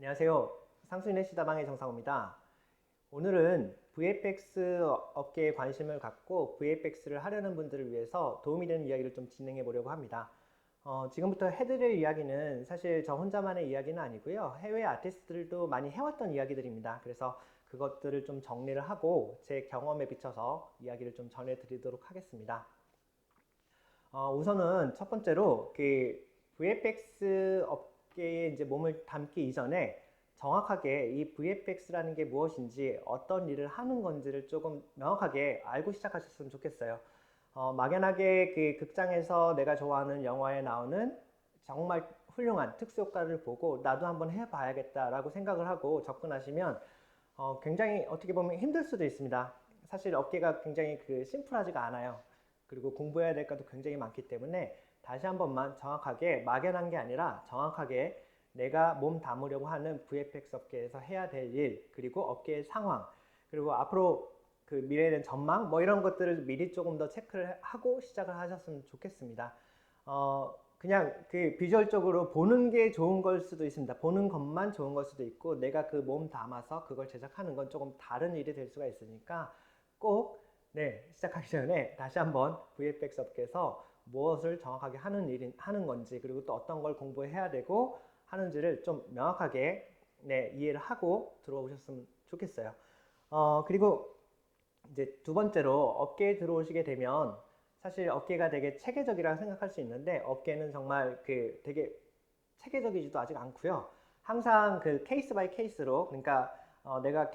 안녕하세요. 상수인의 시다방의 정상호입니다. 오늘은 VFX 업계에 관심을 갖고 VFX를 하려는 분들을 위해서 도움이 되는 이야기를 좀 진행해 보려고 합니다. 지금부터 해드릴 이야기는 사실 저 혼자만의 이야기는 아니고요. 해외 아티스트들도 많이 해왔던 이야기들입니다. 그래서 그것들을 좀 정리를 하고 제 경험에 비춰서 이야기를 좀 전해드리도록 하겠습니다. 우선은 첫 번째로 그 VFX 업계에 이제 몸을 담기 이전에 정확하게 이 VFX라는 게 무엇인지 어떤 일을 하는 건지를 조금 명확하게 알고 시작하셨으면 좋겠어요. 막연하게 그 극장에서 내가 좋아하는 영화에 나오는 정말 훌륭한 특수효과를 보고 나도 한번 해봐야겠다라고 생각을 하고 접근하시면 굉장히 어떻게 보면 힘들 수도 있습니다. 사실 업계가 굉장히 심플하지가 않아요. 그리고 공부해야 될 것도 굉장히 많기 때문에 다시 한 번만 정확하게 막연한 게 아니라 정확하게 내가 몸 담으려고 하는 VFX 업계에서 해야 될 일, 그리고 업계의 상황, 그리고 앞으로 그 미래에 대한 전망, 뭐 이런 것들을 미리 조금 더 체크를 하고 시작을 하셨으면 좋겠습니다. 그냥 그 비주얼적으로 보는 게 좋은 걸 수도 있습니다. 보는 것만 좋은 걸 수도 있고, 내가 그 몸 담아서 그걸 제작하는 건 조금 다른 일이 될 수가 있으니까 꼭 시작하기 전에 다시 한번 VFX 업계에서 무엇을 정확하게 하는 건지, 그리고 또 어떤 걸 공부해야 되고 하는지를 좀 명확하게 이해를 하고 들어오셨으면 좋겠어요. 그리고 이제 두 번째로 업계에 들어오시게 되면 사실 업계가 되게 체계적이라고 생각할 수 있는데 업계는 정말 그 되게 체계적이지도 아직 않고요. 항상 그 케이스 바이 케이스로, 그러니까 내가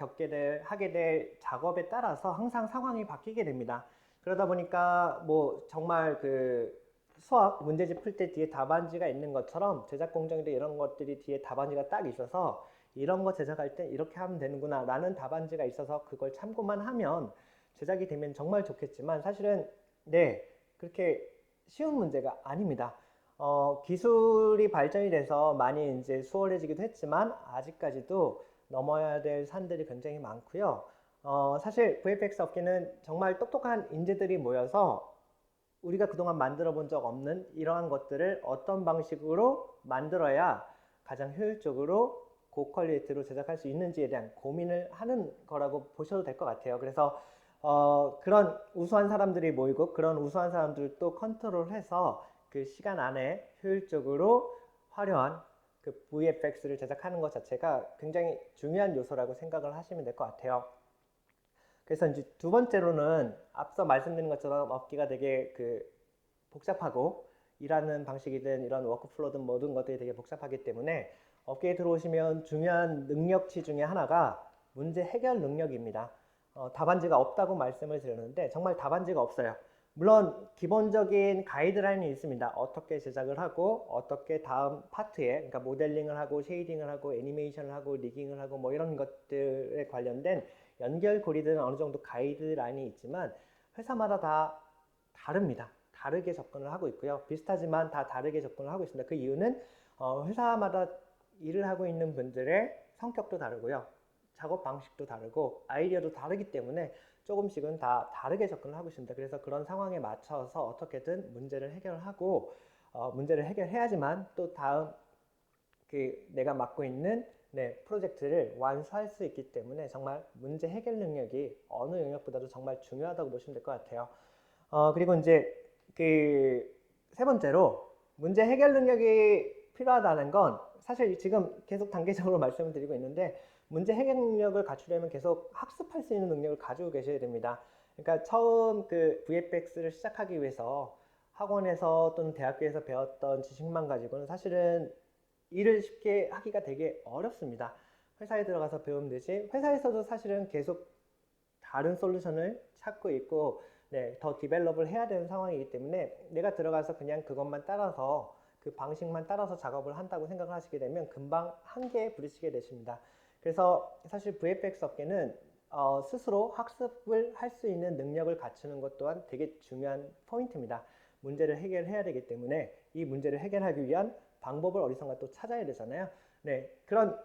하게 될 작업에 따라서 항상 상황이 바뀌게 됩니다. 그러다 보니까 뭐 정말 그 수학 문제집 풀 때 뒤에 답안지가 있는 것처럼 제작 공정인데 이런 것들이 뒤에 답안지가 딱 있어서 이런 거 제작할 때 이렇게 하면 되는구나 라는 답안지가 있어서 그걸 참고만 하면 제작이 되면 정말 좋겠지만 사실은 그렇게 쉬운 문제가 아닙니다. 기술이 발전이 돼서 많이 이제 수월해지기도 했지만 아직까지도 넘어야 될 산들이 굉장히 많고요. 사실 VFX 업계는 정말 똑똑한 인재들이 모여서 우리가 그동안 만들어 본 적 없는 이러한 것들을 어떤 방식으로 만들어야 가장 효율적으로 고퀄리티로 제작할 수 있는지에 대한 고민을 하는 거라고 보셔도 될 것 같아요. 그래서 그런 우수한 사람들이 모이고 그런 우수한 사람들을 또 컨트롤해서 그 시간 안에 효율적으로 화려한 그 VFX를 제작하는 것 자체가 굉장히 중요한 요소라고 생각을 하시면 될 것 같아요. 그래서 이제 두 번째로는 앞서 말씀드린 것처럼 업계가 되게 복잡하고 일하는 방식이든 이런 워크플로우든 모든 것들이 되게 복잡하기 때문에 업계에 들어오시면 중요한 능력치 중에 하나가 문제 해결 능력입니다. 답안지가 없다고 말씀을 드렸는데 정말 답안지가 없어요. 물론 기본적인 가이드라인이 있습니다. 어떻게 제작을 하고 어떻게 다음 파트에, 그러니까 모델링을 하고 쉐이딩을 하고 애니메이션을 하고 리깅을 하고 뭐 이런 것들에 관련된 연결고리들은 어느 정도 가이드라인이 있지만 회사마다 다 다릅니다. 다르게 접근을 하고 있고요. 비슷하지만 다 다르게 접근을 하고 있습니다. 그 이유는 회사마다 일을 하고 있는 분들의 성격도 다르고요. 작업 방식도 다르고 아이디어도 다르기 때문에 조금씩은 다 다르게 접근을 하고 있습니다. 그래서 그런 상황에 맞춰서 어떻게든 문제를 해결하고 문제를 해결해야지만 또 다음 내가 맡고 있는 프로젝트를 완수할 수 있기 때문에 정말 문제 해결 능력이 어느 영역보다도 정말 중요하다고 보시면 될 것 같아요. 그리고 이제 세 번째로 문제 해결 능력이 필요하다는 건 사실 지금 계속 단계적으로 말씀을 드리고 있는데 문제 해결 능력을 갖추려면 계속 학습할 수 있는 능력을 가지고 계셔야 됩니다. 그러니까 처음 VFX를 시작하기 위해서 학원에서 또는 대학교에서 배웠던 지식만 가지고는 사실은 일을 쉽게 하기가 되게 어렵습니다. 회사에 들어가서 배우면 되지 회사에서도 사실은 계속 다른 솔루션을 찾고 있고 더 디벨롭을 해야 되는 상황이기 때문에 내가 들어가서 그냥 그것만 따라서 그 방식만 따라서 작업을 한다고 생각을 하시게 되면 금방 한계에 부딪히게 되십니다. 그래서 사실 VFX 업계는 스스로 학습을 할 수 있는 능력을 갖추는 것 또한 되게 중요한 포인트입니다. 문제를 해결해야 되기 때문에 이 문제를 해결하기 위한 방법을 어디선가 또 찾아야 되잖아요. 그런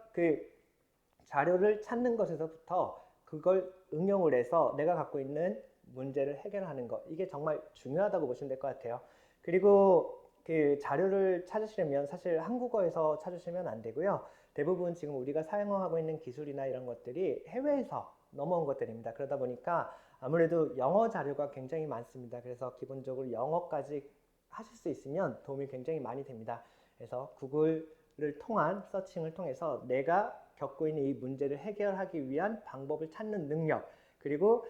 자료를 찾는 것에서부터 그걸 응용을 해서 내가 갖고 있는 문제를 해결하는 것, 이게 정말 중요하다고 보시면 될 것 같아요. 그리고 그 자료를 찾으시려면 사실 한국어에서 찾으시면 안 되고요. 대부분 지금 우리가 사용하고 있는 기술이나 이런 것들이 해외에서 넘어온 것들입니다. 그러다 보니까 아무래도 영어 자료가 굉장히 많습니다. 그래서 기본적으로 영어까지 하실 수 있으면 도움이 굉장히 많이 됩니다. 그래서 구글을 통한 서칭을 통해서 내가 겪고 있는 이 문제를 해결하기 위한 방법을 찾는 능력, 그리고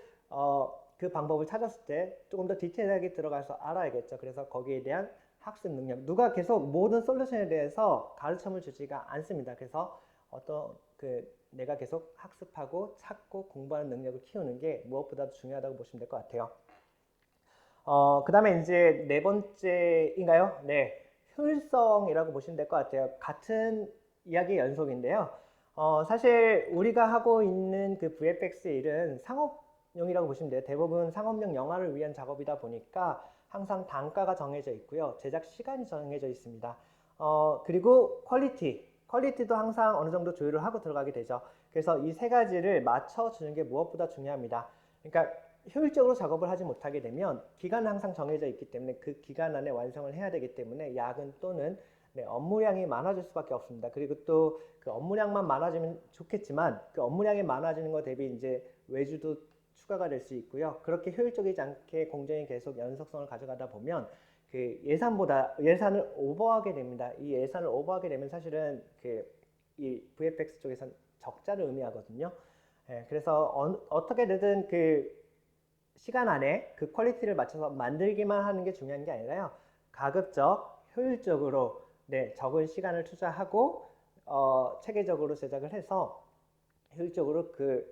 그 방법을 찾았을 때 조금 더 디테일하게 들어가서 알아야겠죠. 그래서 거기에 대한 학습 능력. 누가 계속 모든 솔루션에 대해서 가르침을 주지가 않습니다. 그래서 내가 계속 학습하고 찾고 공부하는 능력을 키우는 게 무엇보다도 중요하다고 보시면 될 것 같아요. 그 다음에 이제 네 번째인가요? 네. 효율성이라고 보시면 될 것 같아요. 같은 이야기의 연속인데요. 사실 우리가 하고 있는 그 VFX 일은 상업용이라고 보시면 돼요. 대부분 상업용 영화를 위한 작업이다 보니까 항상 단가가 정해져 있고요. 제작 시간이 정해져 있습니다. 그리고 퀄리티도 항상 어느 정도 조율을 하고 들어가게 되죠. 그래서 이 세 가지를 맞춰주는 게 무엇보다 중요합니다. 그러니까 효율적으로 작업을 하지 못하게 되면 기간은 항상 정해져 있기 때문에 그 기간 안에 완성을 해야 되기 때문에 야근 또는 업무량이 많아질 수밖에 없습니다. 그리고 또 그 업무량만 많아지면 좋겠지만 그 업무량이 많아지는 것 대비 이제 외주도 추가가 될 수 있고요. 그렇게 효율적이지 않게 공정이 계속 연속성을 가져가다 보면 그 예산을 오버하게 됩니다. 이 예산을 오버하게 되면 사실은 이 VFX 쪽에서는 적자를 의미하거든요. 그래서 어떻게 되든 그 시간 안에 그 퀄리티를 맞춰서 만들기만 하는 게 중요한 게 아니라요. 가급적 효율적으로 적은 시간을 투자하고 체계적으로 제작을 해서 효율적으로 그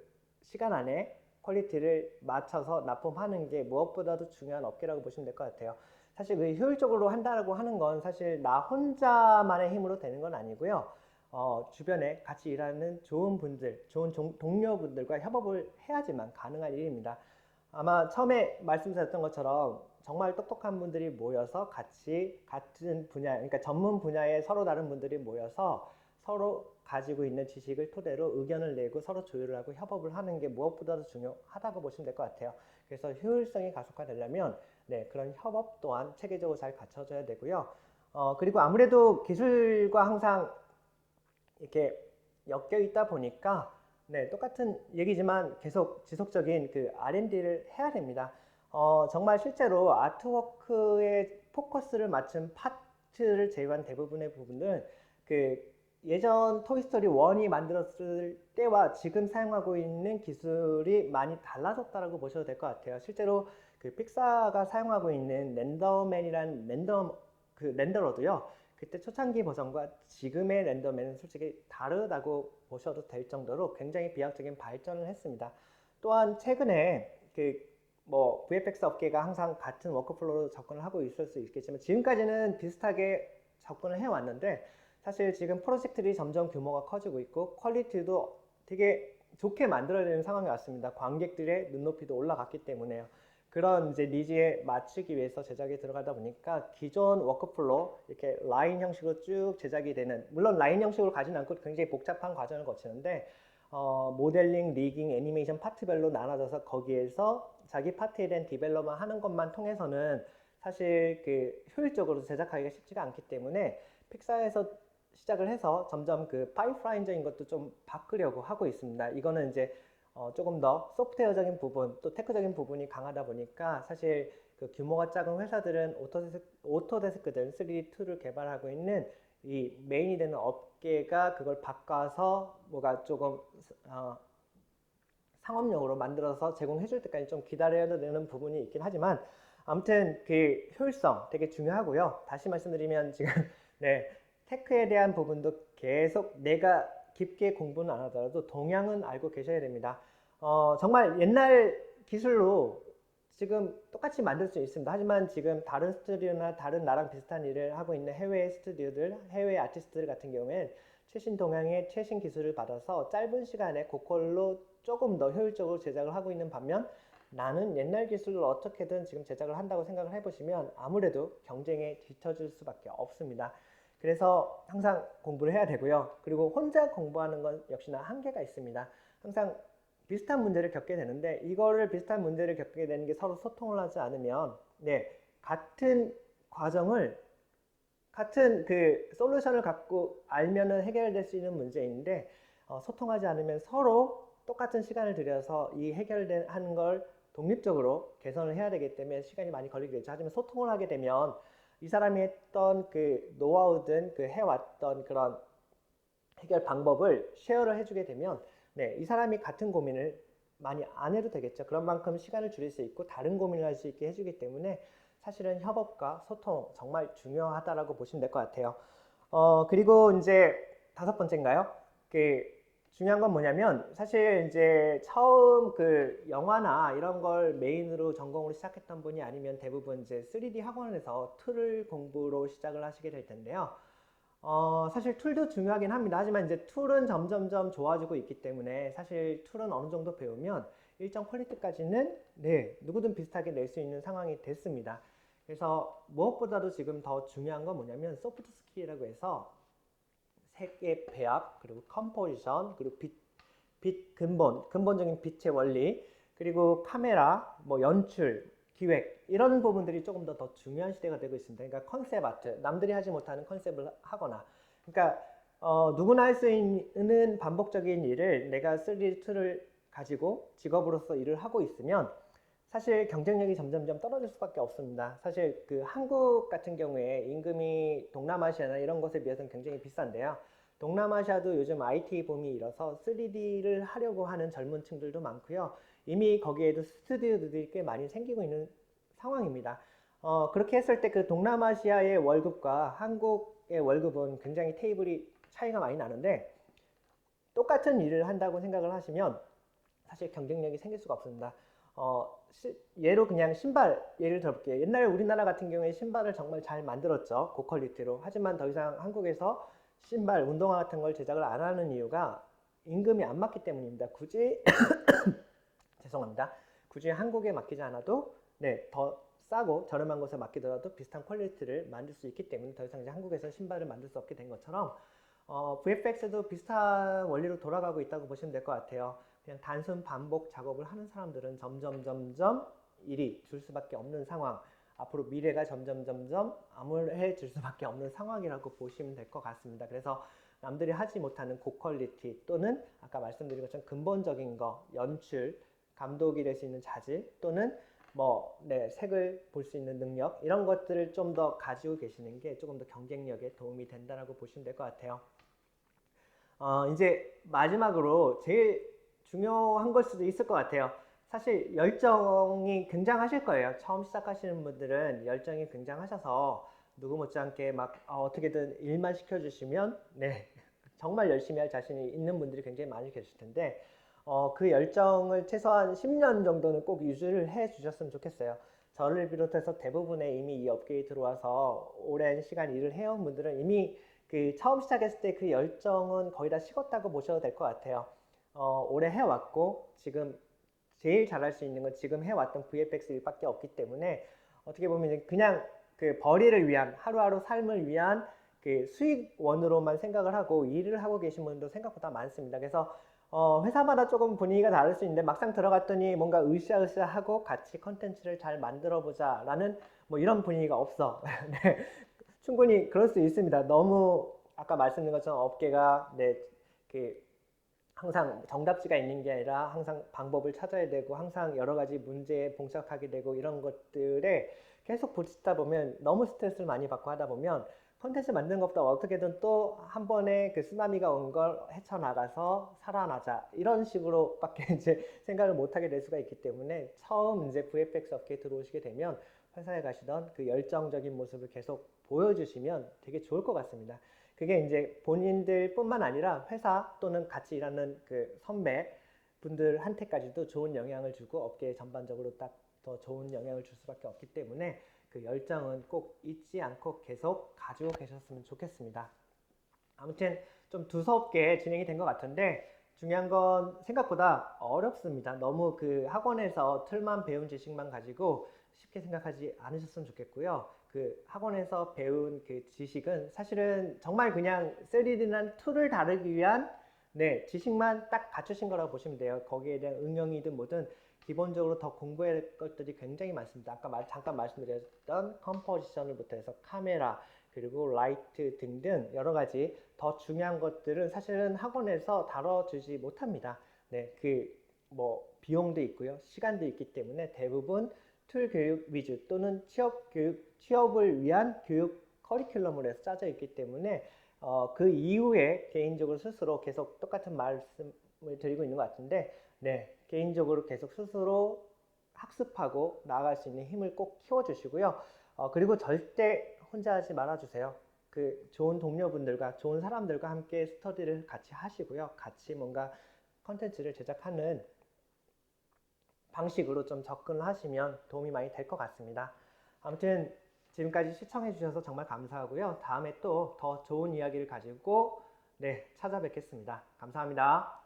시간 안에 퀄리티를 맞춰서 납품하는 게 무엇보다도 중요한 업계라고 보시면 될 것 같아요. 사실 그 효율적으로 한다고 하는 건 사실 나 혼자만의 힘으로 되는 건 아니고요. 주변에 같이 일하는 좋은 분들, 좋은 동료분들과 협업을 해야지만 가능한 일입니다. 아마 처음에 말씀드렸던 것처럼 정말 똑똑한 분들이 모여서 같이 같은 분야, 그러니까 전문 분야에 서로 다른 분들이 모여서 서로 가지고 있는 지식을 토대로 의견을 내고 서로 조율을 하고 협업을 하는 게 무엇보다도 중요하다고 보시면 될 것 같아요. 그래서 효율성이 가속화되려면 그런 협업 또한 체계적으로 잘 갖춰져야 되고요. 그리고 아무래도 기술과 항상 이렇게 엮여 있다 보니까 똑같은 얘기지만 계속 지속적인 그 R&D를 해야 됩니다. 정말 실제로 아트워크에 포커스를 맞춘 파트를 제외한 대부분의 부분은 그 예전 토이스토리 1이 만들었을 때와 지금 사용하고 있는 기술이 많이 달라졌다고 보셔도 될 것 같아요. 실제로 그 픽사가 사용하고 있는 렌더맨이란 렌더러도요. 그때 초창기 버전과 지금의 렌더맨은 솔직히 다르다고 보셔도 될 정도로 굉장히 비약적인 발전을 했습니다. 또한 최근에 VFX 업계가 항상 같은 워크플로우로 접근을 하고 있을 수 있겠지만 지금까지는 비슷하게 접근을 해왔는데 사실 지금 프로젝트들이 점점 규모가 커지고 있고 퀄리티도 되게 좋게 만들어야 되는 상황이 왔습니다. 관객들의 눈높이도 올라갔기 때문에요. 그런 이제 니즈에 맞추기 위해서 제작에 들어가다 보니까 기존 워크플로우 이렇게 라인 형식으로 쭉 제작이 되는, 물론 라인 형식으로 가지는 않고 굉장히 복잡한 과정을 거치는데 모델링, 리깅, 애니메이션 파트별로 나눠져서 거기에서 자기 파트에 대한 디벨롭만 하는 것만 통해서는 사실 그 효율적으로 제작하기가 쉽지가 않기 때문에 픽사에서 시작을 해서 점점 그 파이프라인적인 것도 좀 바꾸려고 하고 있습니다. 이거는 이제 조금 더 소프트웨어적인 부분 또 테크적인 부분이 강하다 보니까 사실 그 규모가 작은 회사들은 오토데스크들 3D 툴을 개발하고 있는 이 메인이 되는 업계가 그걸 바꿔서 뭐가 조금 상업용으로 만들어서 제공해 줄 때까지 좀 기다려야 되는 부분이 있긴 하지만 아무튼 그 효율성 되게 중요하고요. 다시 말씀드리면 지금 테크에 대한 부분도 계속 내가 깊게 공부는 안 하더라도 동향은 알고 계셔야 됩니다. 정말 옛날 기술로 지금 똑같이 만들 수 있습니다. 하지만 지금 다른 스튜디오나 다른 나랑 비슷한 일을 하고 있는 해외 스튜디오들, 해외 아티스트들 같은 경우에는 최신 동향의 최신 기술을 받아서 짧은 시간에 고퀄로 조금 더 효율적으로 제작을 하고 있는 반면 나는 옛날 기술로 어떻게든 지금 제작을 한다고 생각을 해보시면 아무래도 경쟁에 뒤처질 수밖에 없습니다. 그래서 항상 공부를 해야 되고요. 그리고 혼자 공부하는 건 역시나 한계가 있습니다. 항상 비슷한 문제를 겪게 되는데 이거를 비슷한 문제를 겪게 되는 게 서로 소통을 하지 않으면 같은 과정을 같은 그 솔루션을 갖고 알면은 해결될 수 있는 문제인데 소통하지 않으면 서로 똑같은 시간을 들여서 이 해결하는 걸 독립적으로 개선을 해야 되기 때문에 시간이 많이 걸리게 되죠. 하지만 소통을 하게 되면 이 사람이 했던 그 노하우든 그 해왔던 그런 해결 방법을 쉐어를 해주게 되면 네, 이 사람이 같은 고민을 많이 안 해도 되겠죠. 그런 만큼 시간을 줄일 수 있고 다른 고민을 할 수 있게 해주기 때문에 사실은 협업과 소통 정말 중요하다라고 보시면 될 것 같아요. 그리고 이제 다섯 번째인가요? 그 중요한 건 뭐냐면 사실 이제 처음 그 영화나 이런 걸 메인으로 전공으로 시작했던 분이 아니면 대부분 이제 3D 학원에서 툴을 공부로 시작을 하시게 될 텐데요. 사실 툴도 중요하긴 합니다. 하지만 이제 툴은 점점점 좋아지고 있기 때문에 사실 툴은 어느 정도 배우면 일정 퀄리티까지는 네, 누구든 비슷하게 낼 수 있는 상황이 됐습니다. 그래서 무엇보다도 지금 더 중요한 건 뭐냐면 소프트 스킬이라고 해서 색의 배합, 그리고 컴포지션, 그리고 빛 근본적인 빛의 원리, 그리고 카메라, 뭐 연출, 기획 이런 부분들이 조금 더 중요한 시대가 되고 있습니다. 그러니까 컨셉 아트, 남들이 하지 못하는 컨셉을 하거나, 그러니까 누구나 할 수 있는 반복적인 일을 내가 3D 툴을 가지고 직업으로서 일을 하고 있으면 사실 경쟁력이 점점점 떨어질 수밖에 없습니다. 사실 그 한국 같은 경우에 임금이 동남아시아나 이런 것에 비해서는 굉장히 비싼데요. 동남아시아도 요즘 IT 붐이 일어서 3D를 하려고 하는 젊은 층들도 많고요. 이미 거기에도 스튜디오들이 꽤 많이 생기고 있는 상황입니다. 그렇게 했을 때 그 동남아시아의 월급과 한국의 월급은 굉장히 테이블이 차이가 많이 나는데 똑같은 일을 한다고 생각을 하시면 사실 경쟁력이 생길 수가 없습니다. 예로 그냥 신발 예를 들어볼게요. 옛날에 우리나라 같은 경우에 신발을 정말 잘 만들었죠. 고퀄리티로. 하지만 더 이상 한국에서 신발, 운동화 같은 걸 제작을 안 하는 이유가 임금이 안 맞기 때문입니다. 굳이 죄송합니다. 굳이 한국에 맡기지 않아도 네, 더 싸고 저렴한 곳에 맡기더라도 비슷한 퀄리티를 만들 수 있기 때문에 더 이상 이제 한국에서 신발을 만들 수 없게 된 것처럼 VFX도 비슷한 원리로 돌아가고 있다고 보시면 될 것 같아요. 그냥 단순 반복 작업을 하는 사람들은 점점 일이 줄 수밖에 없는 상황, 앞으로 미래가 점점 암울해질 수밖에 없는 상황이라고 보시면 될 것 같습니다. 그래서 남들이 하지 못하는 고퀄리티 또는 아까 말씀드린 것처럼 근본적인 거, 연출, 감독이 될 수 있는 자질 또는 색을 볼 수 있는 능력 이런 것들을 좀 더 가지고 계시는 게 조금 더 경쟁력에 도움이 된다라고 보시면 될 것 같아요. 이제 마지막으로 제일 중요한 걸 수도 있을 것 같아요. 사실 열정이 굉장하실 거예요. 처음 시작하시는 분들은 열정이 굉장하셔서 누구 못지않게 막 어떻게든 일만 시켜주시면 네 정말 열심히 할 자신이 있는 분들이 굉장히 많이 계실 텐데 그 열정을 최소한 10년 정도는 꼭 유지를 해 주셨으면 좋겠어요. 저를 비롯해서 대부분의 이미 이 업계에 들어와서 오랜 시간 일을 해온 분들은 이미 그 처음 시작했을 때 그 열정은 거의 다 식었다고 보셔도 될 것 같아요. 오래 해왔고 지금 제일 잘할 수 있는 건 지금 해왔던 VFX 일밖에 없기 때문에 어떻게 보면 그냥 그 벌이를 위한 하루하루 삶을 위한 그 수익원으로만 생각을 하고 일을 하고 계신 분도 생각보다 많습니다. 그래서 회사마다 조금 분위기가 다를 수 있는데 막상 들어갔더니 뭔가 으쌰으쌰하고 같이 컨텐츠를 잘 만들어 보자 라는 뭐 이런 분위기가 없어. 네, 충분히 그럴 수 있습니다. 너무 아까 말씀드린 것처럼 업계가 네, 그 항상 정답지가 있는 게 아니라 항상 방법을 찾아야 되고 항상 여러 가지 문제에 봉착하게 되고 이런 것들에 계속 부딪히다 보면 너무 스트레스를 많이 받고 하다 보면 콘텐츠 만드는 것보다 어떻게든 또 한 번에 그 쓰나미가 온 걸 헤쳐나가서 살아나자 이런 식으로밖에 이제 생각을 못하게 될 수가 있기 때문에 처음 이제 VFX 업계에 들어오시게 되면 회사에 가시던 그 열정적인 모습을 계속 보여주시면 되게 좋을 것 같습니다. 그게 이제 본인들뿐만 아니라 회사 또는 같이 일하는 그 선배 분들한테까지도 좋은 영향을 주고 업계에 전반적으로 딱 더 좋은 영향을 줄 수밖에 없기 때문에 그 열정은 꼭 잊지 않고 계속 가지고 계셨으면 좋겠습니다. 아무튼 좀 두서없게 진행이 된 것 같은데 중요한 건 생각보다 어렵습니다. 너무 그 학원에서 틀만 배운 지식만 가지고 쉽게 생각하지 않으셨으면 좋겠고요. 그 학원에서 배운 그 지식은 사실은 정말 그냥 3D란 툴을 다루기 위한 네, 지식만 딱 갖추신 거라고 보시면 돼요. 거기에 대한 응용이든 뭐든 기본적으로 더 공부해야 할 것들이 굉장히 많습니다. 아까 잠깐 말씀드렸던 컴포지션을부터 해서 카메라, 그리고 라이트 등등 여러 가지 더 중요한 것들은 사실은 학원에서 다뤄주지 못합니다. 네, 비용도 있고요, 시간도 있기 때문에 대부분 툴 교육 위주 또는 취업을 위한 교육 커리큘럼으로 해서 짜져 있기 때문에 그 이후에 개인적으로 스스로 계속 똑같은 말씀을 드리고 있는 것 같은데, 네, 개인적으로 계속 스스로 학습하고 나아갈 수 있는 힘을 꼭 키워주시고요. 그리고 절대 혼자 하지 말아주세요. 그 좋은 동료분들과 좋은 사람들과 함께 스터디를 같이 하시고요. 같이 뭔가 컨텐츠를 제작하는 방식으로 좀 접근을 하시면 도움이 많이 될 것 같습니다. 아무튼 지금까지 시청해 주셔서 정말 감사하고요. 다음에 또 더 좋은 이야기를 가지고 네, 찾아뵙겠습니다. 감사합니다.